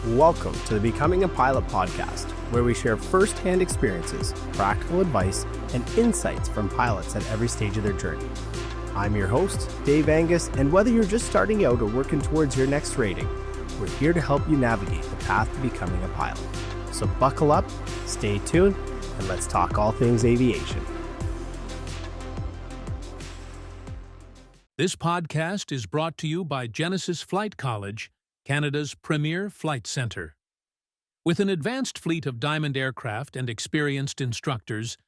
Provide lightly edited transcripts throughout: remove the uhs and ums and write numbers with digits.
Welcome to the Becoming a Pilot podcast, where we share first-hand experiences, practical advice, and insights from pilots at every stage of their journey. I'm your host, Dave Angus, and whether you're just starting out or working towards your next rating, we're here to help you navigate the path to becoming a pilot. So buckle up, stay tuned, and let's talk all things aviation. This podcast is brought to you by Genesis Flight College, Canada's premier flight center. With an advanced fleet of Diamond aircraft and experienced instructors,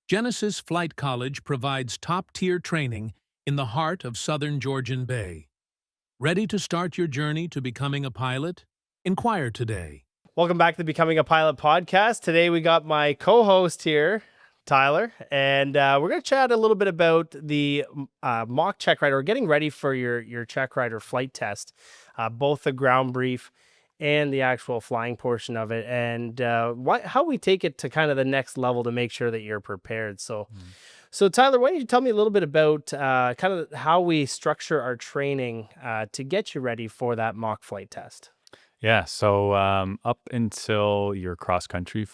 Genesis Flight College provides top-tier training in the heart of southern Georgian Bay. Ready to start your journey to becoming a pilot? Inquire today. Welcome back to the Becoming a Pilot podcast. Today we got my co-host here, Tyler, and we're going to chat a little bit about the mock check ride, or getting ready for your check ride or flight test, both the ground brief and the actual flying portion of it, and how we take it to kind of the next level to make sure that you're prepared. So Tyler, why don't you tell me a little bit about kind of how we structure our training to get you ready for that mock flight test? Yeah, so up until your cross-country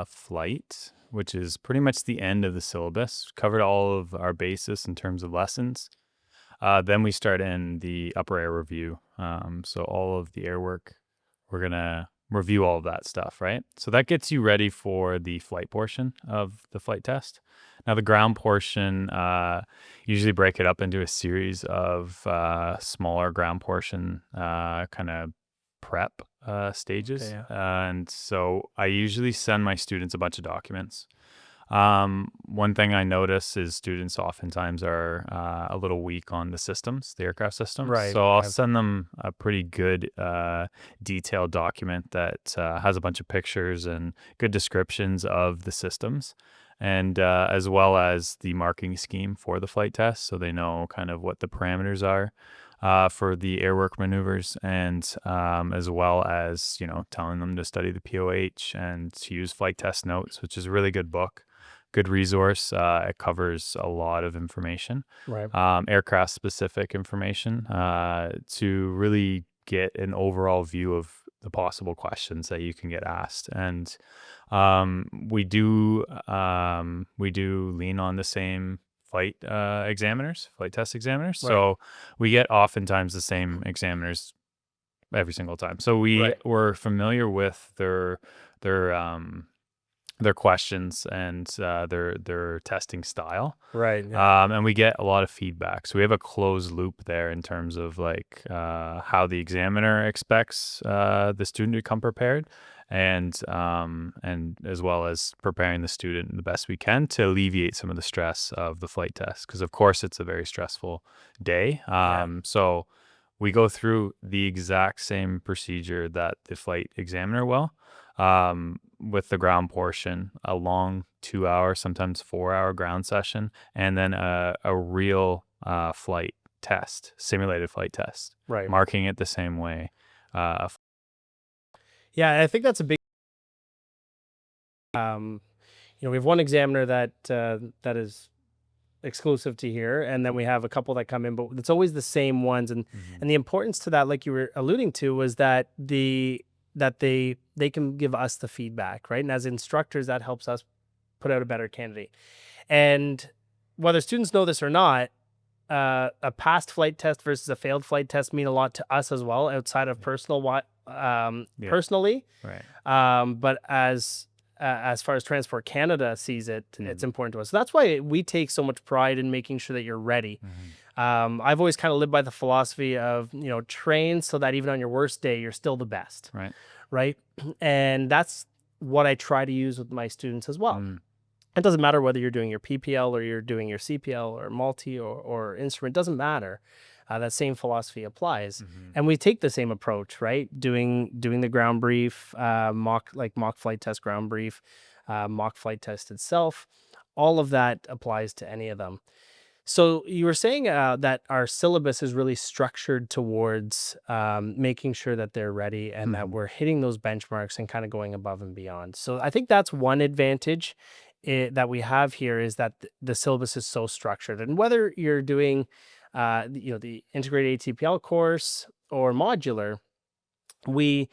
flight, which is pretty much the end of the syllabus, covered all of our basis in terms of lessons. Then we start in the upper air review. So all of the air work, we're going to review all of that stuff, right? So that gets you ready for the flight portion of the flight test. Now the ground portion, usually break it up into a series of smaller ground portion kind of prep stages. Okay, yeah. And so I usually send my students a bunch of documents. One thing I notice is students oftentimes are a little weak on the systems, the aircraft systems. Right. So I'll send them a pretty good detailed document that has a bunch of pictures and good descriptions of the systems, and as well as the marking scheme for the flight test, so they know kind of what the parameters are for the airwork maneuvers, and as well as, telling them to study the POH and to use Flight Test Notes, which is a really good book, good resource. It covers a lot of information, Right. Aircraft specific information, to really get an overall view of the possible questions that you can get asked. And we do lean on the same flight test examiners. Right. So we get oftentimes the same examiners every single time. So we're familiar with their questions and their testing style. Right. Yeah. And we get a lot of feedback. So we have a closed loop there in terms of how the examiner expects the student to come prepared, and as well as preparing the student the best we can to alleviate some of the stress of the flight test, because of course it's a very stressful day. So we go through the exact same procedure that the flight examiner will, with the ground portion, a long 2-hour, sometimes 4-hour ground session, and then a real flight test, simulated flight test, Right. marking it the same way. Yeah, I think that's a big. We have one examiner that is exclusive to here, and then we have a couple that come in, but it's always the same ones. And the importance to that, like you were alluding to, was that they can give us the feedback, right? And as instructors, that helps us put out a better candidate. And whether students know this or not, a passed flight test versus a failed flight test mean a lot to us as well, outside of personally. Right. But as far as Transport Canada sees it, it's important to us. So that's why we take so much pride in making sure that you're ready. I've always kind of lived by the philosophy of, train so that even on your worst day, you're still the best. Right. And that's what I try to use with my students as well. It doesn't matter whether you're doing your PPL or you're doing your CPL or multi or instrument, doesn't matter. That same philosophy applies. And we take the same approach, right? Doing the ground brief, mock flight test ground brief, mock flight test itself, all of that applies to any of them. So you were saying that our syllabus is really structured towards making sure that they're ready and that we're hitting those benchmarks and kind of going above and beyond. So I think that's one advantage that we have here, is that the syllabus is so structured. And whether you're doing the integrated ATPL course or modular, we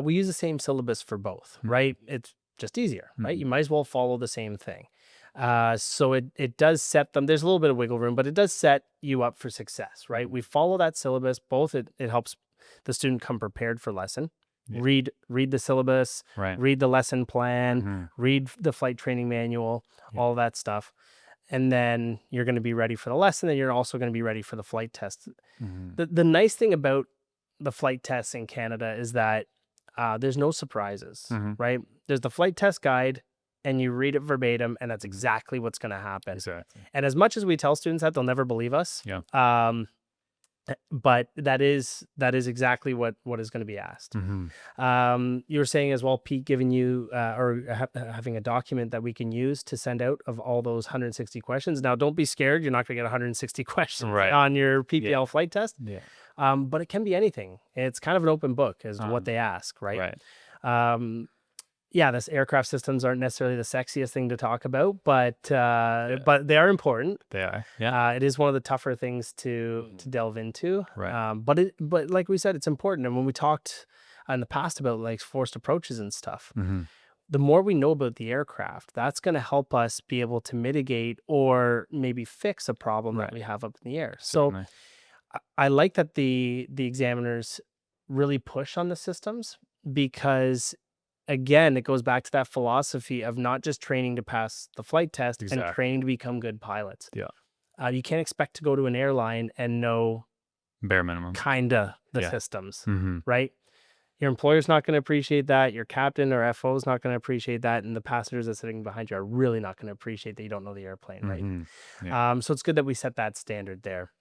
We use the same syllabus for both, right? It's just easier, right? You might as well follow the same thing. So it does set them, there's a little bit of wiggle room, but it does set you up for success, right? We follow that syllabus, both it helps the student come prepared for lesson, read the syllabus, Right. read the lesson plan, read the flight training manual, all that stuff. And then you're going to be ready for the lesson, and you're also going to be ready for the flight test. The nice thing about the flight tests in Canada is that there's no surprises, right? There's the flight test guide, and you read it verbatim, and that's exactly what's going to happen. Exactly. And as much as we tell students that, they'll never believe us. Yeah. But that is exactly what is going to be asked. You were saying as well, Pete, giving you having a document that we can use to send out of all those 160 questions. Now, don't be scared. You're not going to get 160 questions on your PPL flight test. But it can be anything. It's kind of an open book as to what they ask, right? This aircraft systems aren't necessarily the sexiest thing to talk about, but they are important. They are. Yeah. It is one of the tougher things to delve into. Right. But like we said, it's important. And when we talked in the past about like forced approaches and stuff, the more we know about the aircraft, that's going to help us be able to mitigate or maybe fix a problem that we have up in the air. Certainly. So I like that the examiners really push on the systems, because again, it goes back to that philosophy of not just training to pass the flight test and training to become good pilots. Yeah. You can't expect to go to an airline and know bare minimum kinda the systems, right? Your employer's not going to appreciate that. Your captain or FO is not going to appreciate that. And the passengers that are sitting behind you are really not going to appreciate that you don't know the airplane, right? So it's good that we set that standard there.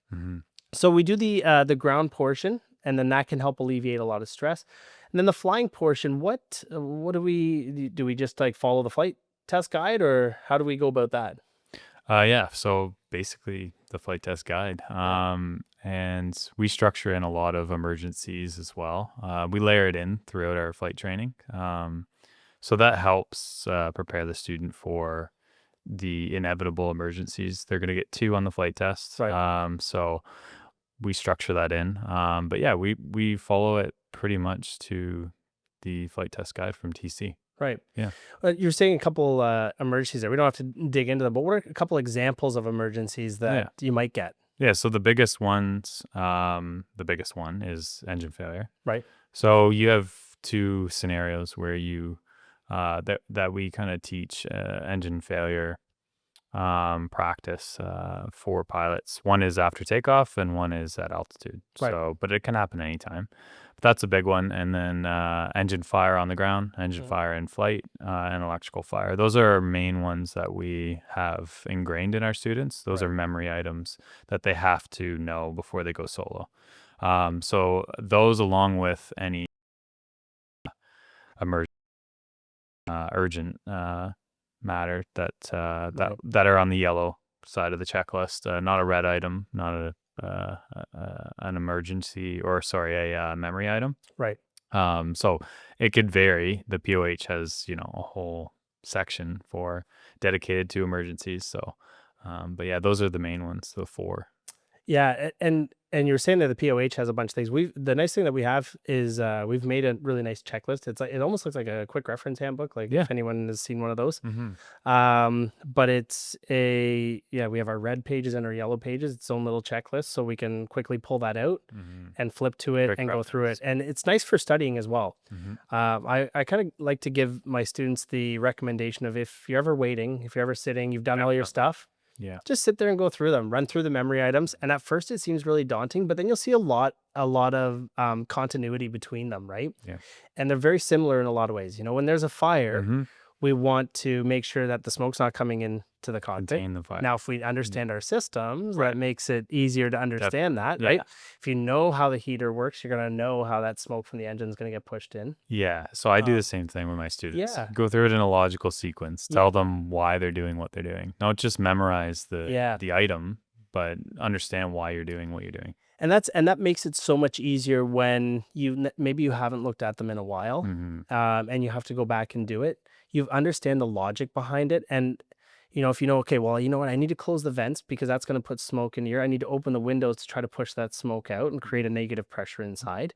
So we do the ground portion, and then that can help alleviate a lot of stress. And then the flying portion, what do we just like follow the flight test guide, or how do we go about that? So basically the flight test guide. And we structure in a lot of emergencies as well. We layer it in throughout our flight training. So that helps prepare the student for the inevitable emergencies. They're going to get 2 on the flight test. So we structure that in. But yeah, we follow it pretty much to the flight test guide from TC. Right. Yeah. You're saying a couple emergencies there. We don't have to dig into them, but what are a couple examples of emergencies that you might get? Yeah. So the biggest one is engine failure. Right. So you have 2 scenarios where you that we kind of teach engine failure practice for pilots. One is after takeoff and one is at altitude. So, but it can happen anytime. But that's a big one. And then engine fire on the ground, engine fire in flight, and electrical fire. Those are our main ones that we have ingrained in our students. Those are memory items that they have to know before they go solo. So those, along with any emergent, urgent matter that are on the yellow side of the checklist, not a red item, not an emergency, or a memory item. Right. So it could vary. The POH has a whole section dedicated to emergencies. So, but yeah, those are the main ones. The 4. Yeah, and you were saying that the POH has a bunch of things. The nice thing that we have is we've made a really nice checklist. It's like, it almost looks like a quick reference handbook, like if anyone has seen one of those. But it's we have our red pages and our yellow pages, its own little checklist, so we can quickly pull that out and flip to it and go through it. And it's nice for studying as well. I kind of like to give my students the recommendation of, if you're ever waiting, if you're ever sitting, you've done all your stuff, just sit there and go through them, run through the memory items. And at first it seems really daunting, but then you'll see a lot of continuity between them, right? Yeah. And they're very similar in a lot of ways. When there's a fire, we want to make sure that the smoke's not coming into the cockpit. Contain the fire. Now, if we understand our systems, that makes it easier to understand that, right? If you know how the heater works, you're going to know how that smoke from the engine is going to get pushed in. Yeah. So I do the same thing with my students. Yeah. Go through it in a logical sequence. Tell them why they're doing what they're doing. Don't just memorize the item, but understand why you're doing what you're doing. And that makes it so much easier when maybe you haven't looked at them in a while, and you have to go back and do it. You understand the logic behind it, and if okay, well, you know what, I need to close the vents because that's going to put smoke in here. I need to open the windows to try to push that smoke out and create a negative pressure inside.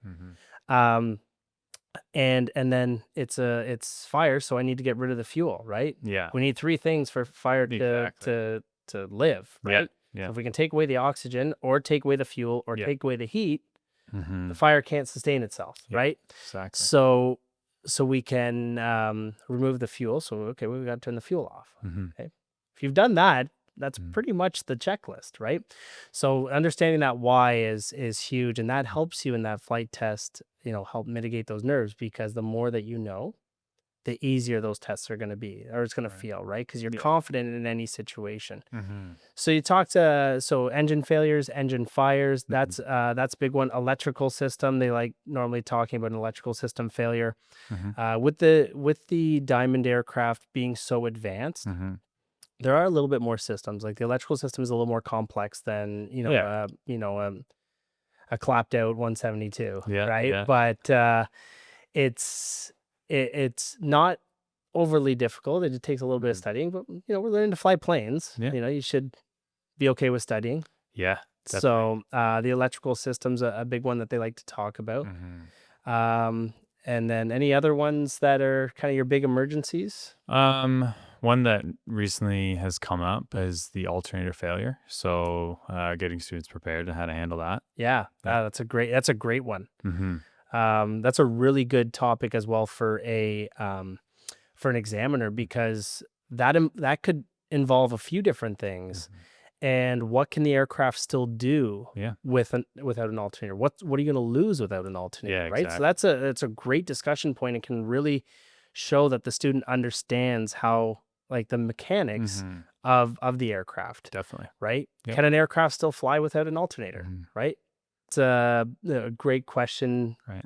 and then it's fire, so I need to get rid of the fuel, right? Yeah. We need three things for fire Exactly. to live, Yeah. right? Yeah. So if we can take away the oxygen or take away the fuel or Yeah. take away the heat, Mm-hmm. the fire can't sustain itself, Yeah. right? Exactly. So we can remove the fuel. So okay, we got to turn the fuel off. Mm-hmm. Okay, if you've done that, that's pretty much the checklist, right? So understanding that why is huge, and that helps you in that flight test. Help mitigate those nerves, because the more that you know, the easier those tests are going to be, or it's going to feel, right? Because you're confident in any situation. Mm-hmm. So you talked so engine failures, engine fires. That's a big one. Electrical system. They like normally talking about an electrical system failure. Mm-hmm. With the Diamond aircraft being so advanced, Mm-hmm. there are a little bit more systems. Like the electrical system is a little more complex than a clapped out 172, Yeah. right? Yeah. But it's not overly difficult. It takes a little bit of studying, but we're learning to fly planes. Yeah. You should be okay with studying. Yeah. So the electrical system's a big one that they like to talk about. Mm-hmm. And then any other ones that are kind of your big emergencies? One that recently has come up is the alternator failure. So getting students prepared and how to handle that. Yeah, that's a great one. Mm-hmm. That's a really good topic as well for an examiner, because that could involve a few different things. Mm-hmm. And what can the aircraft still do Yeah. without an alternator? What are you going to lose without an alternator? Yeah, Right. exactly. So that's a great discussion point, and can really show that the student understands how, like, the mechanics Mm-hmm. of the aircraft. Definitely. Right. Yep. Can an aircraft still fly without an alternator? Mm-hmm. Right. It's a great question, Right.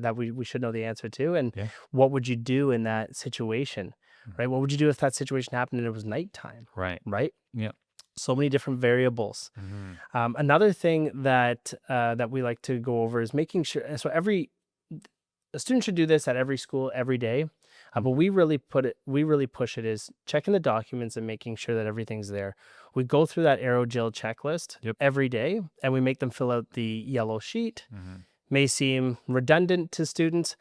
that we should know the answer to. And Yeah. what would you do in that situation? Right. What would you do if that situation happened and it was nighttime? Right. Right. Yeah. So many different variables. Mm-hmm. Another thing that we like to go over is making sure. So a student should do this at every school every day, but we really push it is checking the documents and making sure that everything's there. We go through that aerogel checklist every day, and we make them fill out the yellow sheet. Mm-hmm. May seem redundant to students,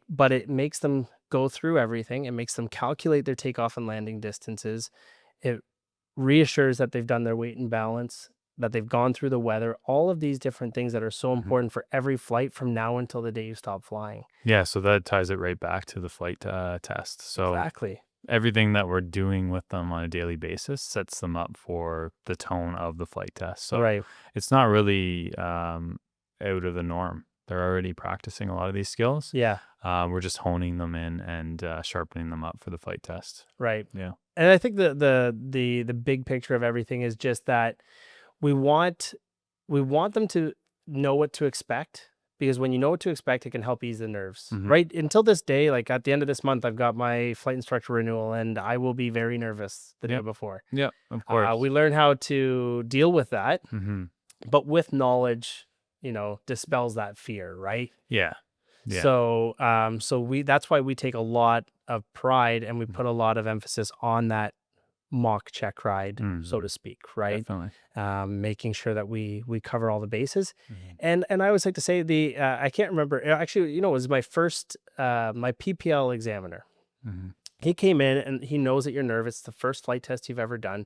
but it makes them go through everything. It makes them calculate their takeoff and landing distances. It reassures that they've done their weight and balance, that they've gone through the weather, all of these different things that are so important for every flight from now until the day you stop flying. Yeah, so that ties it right back to the flight test. So Exactly. everything that we're doing with them on a daily basis sets them up for the tone of the flight test. So Right. it's not really out of the norm. They're already practicing a lot of these skills. Yeah. We're just honing them in and sharpening them up for the flight test. Right. Yeah. And I think the big picture of everything is just that we want them to know what to expect, because when you know what to expect, it can help ease the nerves. Mhm. Right. Until this day, like at the end of this month, I've got my flight instructor renewal, and I will be very nervous the day Yep. before. Yeah, of course. We learn how to deal with that, Mm-hmm. but with knowledge, dispels that fear, right? Yeah. Yeah. So that's why we take a lot of pride, and we put a lot of emphasis on that mock check ride, so to speak, right? Definitely. Making sure that we cover all the bases. Mm-hmm. And I always like to say I can't remember, actually, it was my first my PPL examiner. Mm-hmm. He came in, and he knows that you're nervous. It's the first flight test you've ever done.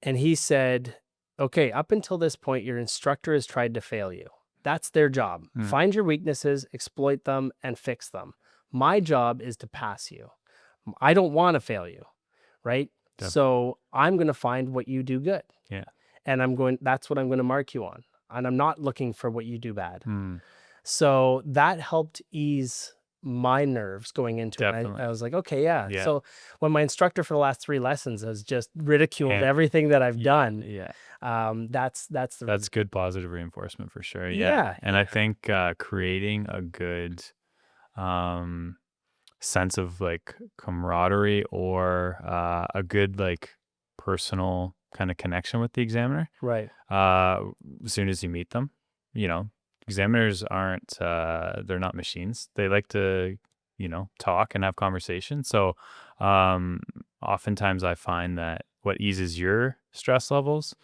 And he said, okay, up until this point, your instructor has tried to fail you. That's their job. Find your weaknesses, exploit them, and fix them. My job is to pass you. I don't want to fail you, right? Definitely. So I'm going to find what you do good. Yeah. And that's what I'm going to mark you on. And I'm not looking for what you do bad. Mm. So that helped ease my nerves going into it. I was like, okay, yeah. So when my instructor for the last 3 lessons has just ridiculed everything that I've done, that's good positive reinforcement for sure. Yeah. And I think creating a good sense of like camaraderie or a good like personal kind of connection with the examiner. Right. As soon as you meet them, examiners aren't they're not machines. They like to talk and have conversations. So oftentimes I find that what eases your stress levels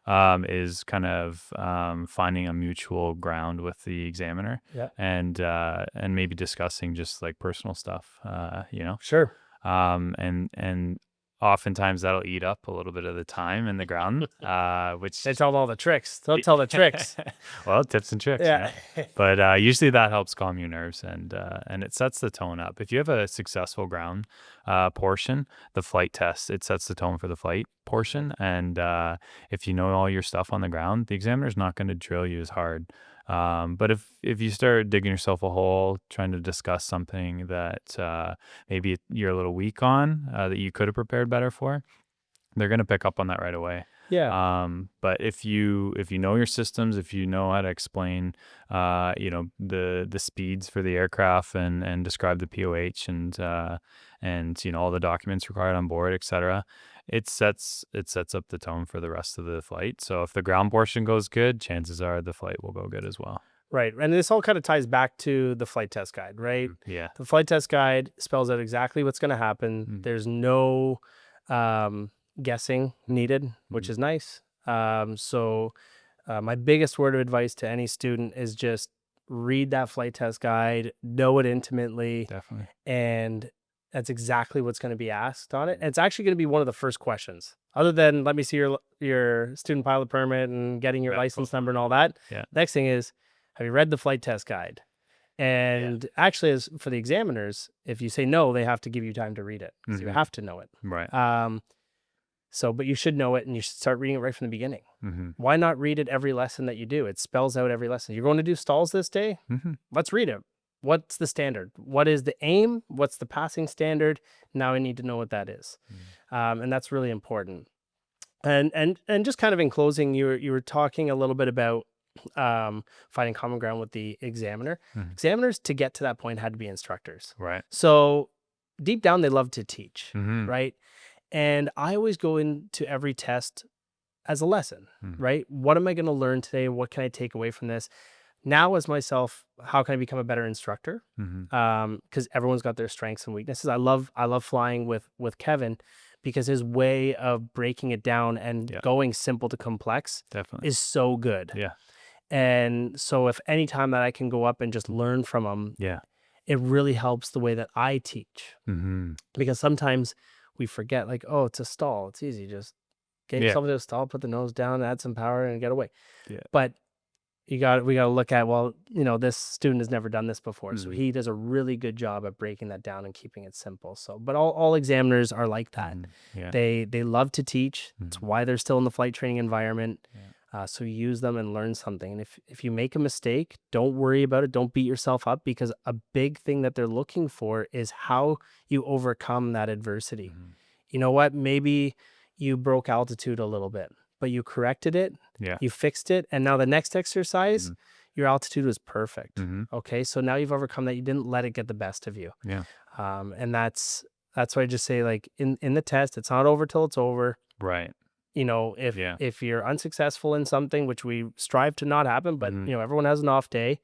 is kind of finding a mutual ground with the examiner, Yeah. and maybe discussing just like personal stuff, Sure. and oftentimes that'll eat up a little bit of the time in the ground, which They tell all the tricks. Don't tell the tricks. well, tips and tricks, Yeah. but usually that helps calm your nerves, and it sets the tone up. If you have a successful ground portion, the flight test, it sets the tone for the flight portion, and if you know all your stuff on the ground, the examiner's not going to drill you as hard. But if you start digging yourself a hole, trying to discuss something that maybe you're a little weak on, that you could have prepared better for, they're going to pick up on that right away. Yeah. But if you know your systems, if you know how to explain, the speeds for the aircraft, and describe the POH, and all the documents required on board, etc., it sets up the tone for the rest of the flight. So if the ground portion goes good, chances are the flight will go good as well. Right. And this all kind of ties back to the flight test guide, right? Yeah. The flight test guide spells out exactly what's going to happen. There's no guessing needed, which is nice. So my biggest word of advice to any student is just read that flight test guide, know it intimately, Definitely. and that's exactly what's going to be asked on it. And it's actually going to be one of the first questions, other than let me see your student pilot permit and getting your license number and all that. Yeah. Next thing is, have you read the flight test guide? And actually, as for the examiners, if you say no, they have to give you time to read it. So you have to know it. Right. But you should know it, and you should start reading it right from the beginning. Why not read it every lesson that you do? It spells out every lesson. You're going to do stalls this day? Let's read it. What's the standard? What is the aim? What's the passing standard? Now I need to know what that is. And that's really important. And just kind of in closing, you were talking a little bit about finding common ground with the examiner. Examiners, to get to that point, had to be instructors. Right. So deep down, they love to teach, right? And I always go into every test as a lesson, right? What am I going to learn today? What can I take away from this? Now, as myself, how can I become a better instructor? Because everyone's got their strengths and weaknesses. I love flying with Kevin, because his way of breaking it down and going simple to complex Definitely is so good. Yeah. And so if any time that I can go up and just learn from him, it really helps the way that I teach. Because sometimes we forget, like, oh, it's a stall. It's easy. Just get yourself into a stall, put the nose down, add some power, and get away. But we got to look at, well, this student has never done this before. So he does a really good job at breaking that down and keeping it simple. So, but all examiners are like that. They love to teach. That's why they're still in the flight training environment. So use them and learn something. And if you make a mistake, don't worry about it. Don't beat yourself up, because a big thing that they're looking for is how you overcome that adversity. You know what? Maybe you broke altitude a little bit, but you corrected it. You fixed it. And now the next exercise, your altitude was perfect. Okay. So now you've overcome that. You didn't let it get the best of you. And that's why I just say, like, in the test, it's not over till it's over. Right. If you're unsuccessful in something, which we strive to not happen, but everyone has an off day,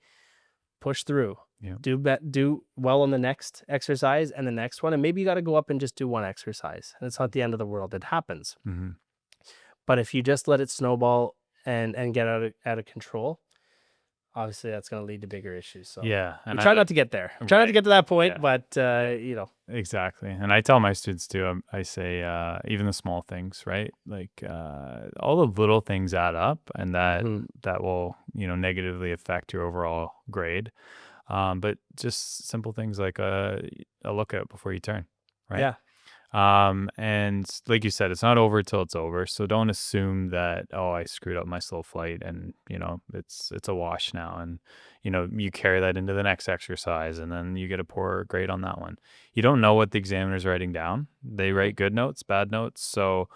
push through. Do well on the next exercise and the next one, and maybe you got to go up and just do one exercise, and it's not the end of the world. It happens. But if you just let it snowball and get out of control, obviously that's going to lead to bigger issues. So and we try not to get there. Try not to get to that point, but Exactly. And I tell my students too, I say, even the small things, right? Like, all the little things add up, and that will, negatively affect your overall grade. But just simple things like a lookout before you turn, right? And like you said, it's not over till it's over. So don't assume that, oh, I screwed up my slow flight and, it's a wash now. And, you carry that into the next exercise, and then you get a poor grade on that one. You don't know what the examiner's writing down. They write good notes, bad notes. So,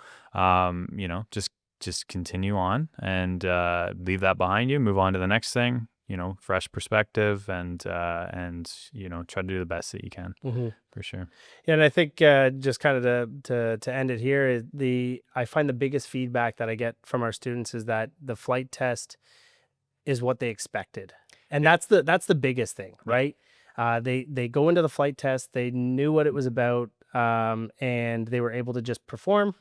just continue on and leave that behind you, move on to the next thing. Fresh perspective, and try to do the best that you can, for sure. Yeah, and I think just kind of to end it here, is I find the biggest feedback that I get from our students is that the flight test is what they expected, and that's the biggest thing, right? They go into the flight test, they knew what it was about, and they were able to just perform.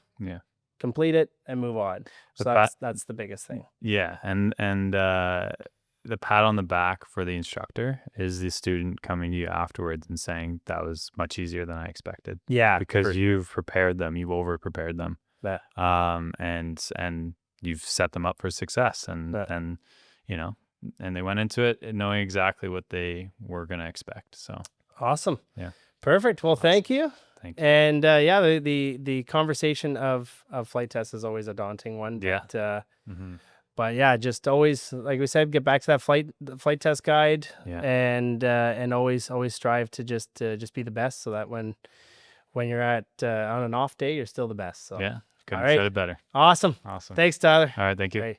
complete it, and move on. So The that's the biggest thing. Yeah, and the pat on the back for the instructor is the student coming to you afterwards and saying that was much easier than I expected. Yeah, Because you've prepared them, you've over prepared them, Yeah. and you've set them up for success, and you know, and they went into it knowing exactly what they were going to expect. So Awesome. Yeah. Perfect. Well, thank you. Thank you. And yeah, the conversation of flight tests is always a daunting one. Yeah. But yeah, just always, like we said, get back to that the flight test guide, Yeah. and always strive to just be the best, so that when you're at on an off day, you're still the best. So Yeah. Couldn't All have right. said it better. Awesome. Awesome. Thanks, Tyler. All right. Thank you. Great.